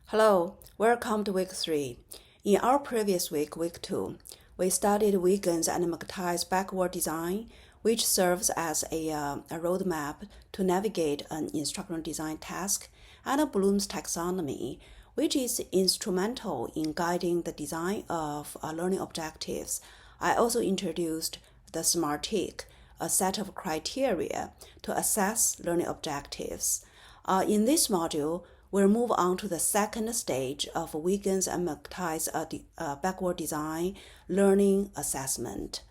Hello, welcome to week 3. In our previous week, week 2, we studied Wiggins and McTighe's backward design, which serves as a roadmap to navigate an instructional design task, and Bloom's taxonomy, which is instrumental in guiding the design of learning objectives. I also introduced the SMART-TIC, a set of criteria to assess learning objectives. In this module, we'll move on to the second stage of Wiggins and McTighe's backward design learning assessment.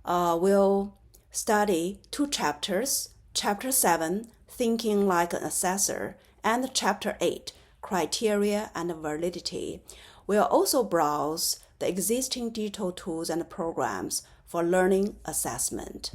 We'll study 2 chapters, Chapter 7, Thinking Like an Assessor, and Chapter 8, Criteria and Validity. We'll also browse the existing digital tools and programs for learning assessment.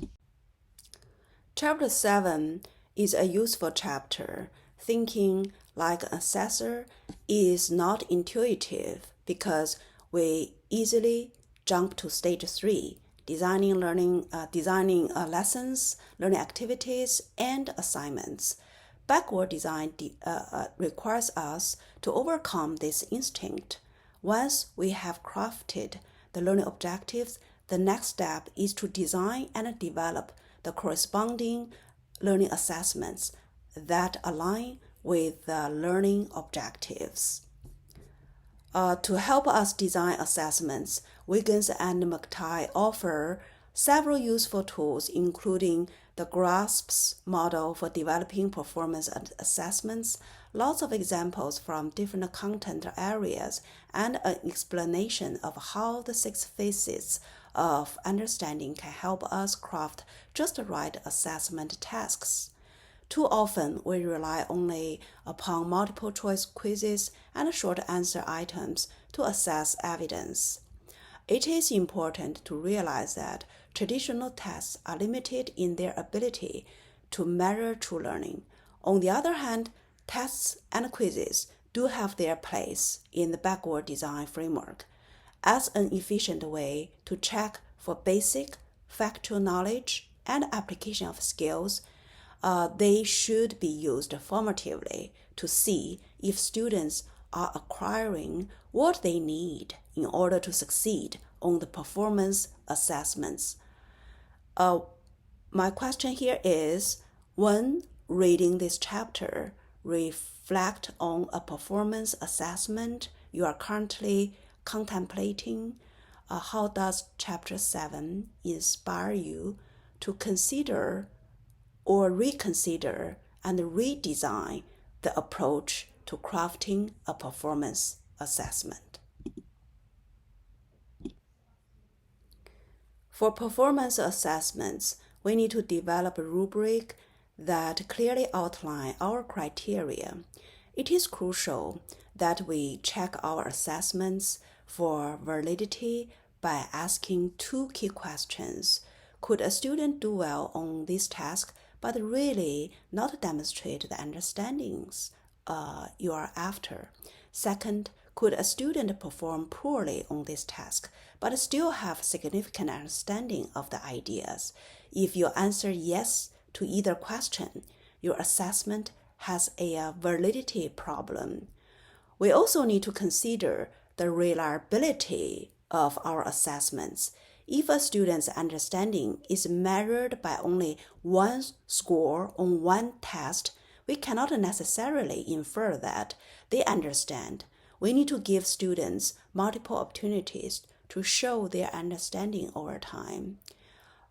Chapter 7 is a useful chapter. Thinking like an assessor is not intuitive because we easily jump to stage 3, designing lessons, learning activities, and assignments. Backward design requires us to overcome this instinct. Once we have crafted the learning objectives, the next step is to design and develop the corresponding learning assessments that align with the learning objectives. To help us design assessments, Wiggins and McTighe offer several useful tools, including the GRASPS model for developing performance assessments, lots of examples from different content areas, and an explanation of how the 6 phases of understanding can help us craft just the right assessment tasks. Too often, we rely only upon multiple choice quizzes and short answer items to assess evidence. It is important to realize that traditional tests are limited in their ability to measure true learning. On the other hand, tests and quizzes do have their place in the backward design framework as an efficient way to check for basic factual knowledge and application of skills. They should be used formatively to see if students are acquiring what they need in order to succeed on the performance assessments. My question here is, when reading this chapter, reflect on a performance assessment you are currently contemplating. How does Chapter 7 inspire you to consider or reconsider and redesign the approach to crafting a performance assessment? For performance assessments, we need to develop a rubric that clearly outline our criteria. It is crucial that we check our assessments for validity by asking 2 key questions. Could a student do well on this task but really not demonstrate the understandings you are after? Second, could a student perform poorly on this task but still have significant understanding of the ideas? If you answer yes to either question, your assessment has a validity problem. We also need to consider the reliability of our assessments. If a student's understanding is measured by only 1 score on 1 test, we cannot necessarily infer that they understand. We need to give students multiple opportunities to show their understanding over time.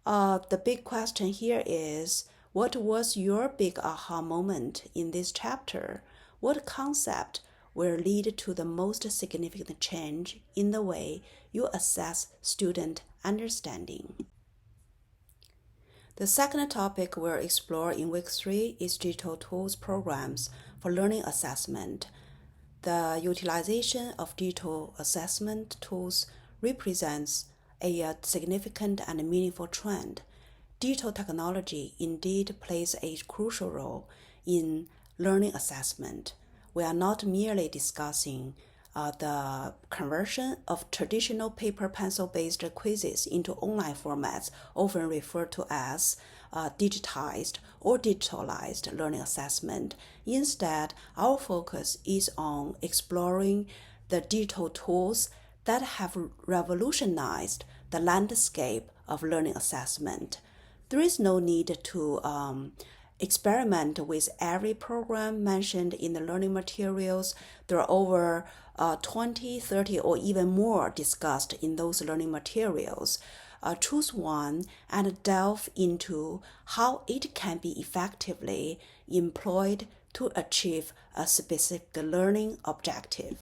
The big question here is, what was your big aha moment in this chapter? What concept will lead to the most significant change in the way you assess student understanding? The second topic we'll explore in week 3 is digital tools programs for learning assessment. The utilization of digital assessment tools represents a significant and meaningful trend. Digital technology indeed plays a crucial role in learning assessment. We are not merely discussing the conversion of traditional paper-pencil-based quizzes into online formats, often referred to as digitized or digitalized learning assessment. Instead, our focus is on exploring the digital tools that have revolutionized the landscape of learning assessment. There is no need to experiment with every program mentioned in the learning materials. There are over 20, 30, or even more discussed in those learning materials. Choose one and delve into how it can be effectively employed to achieve a specific learning objective.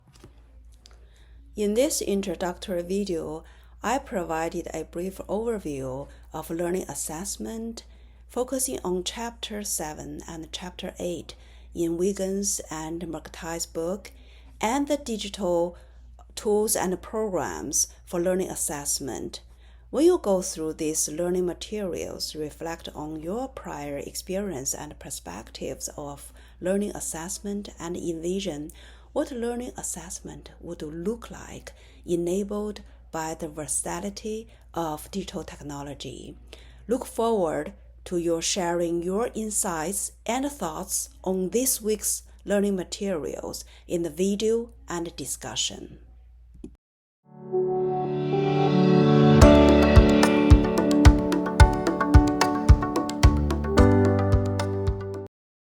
In this introductory video, I provided a brief overview of learning assessment, focusing on Chapter 7 and Chapter 8 in Wiggins and McTighe's book, and the digital tools and programs for learning assessment. When you go through these learning materials, reflect on your prior experience and perspectives of learning assessment and envision what learning assessment would look like enabled by the versatility of digital technology. Look forward to your sharing your insights and thoughts on this week's learning materials in the video and discussion.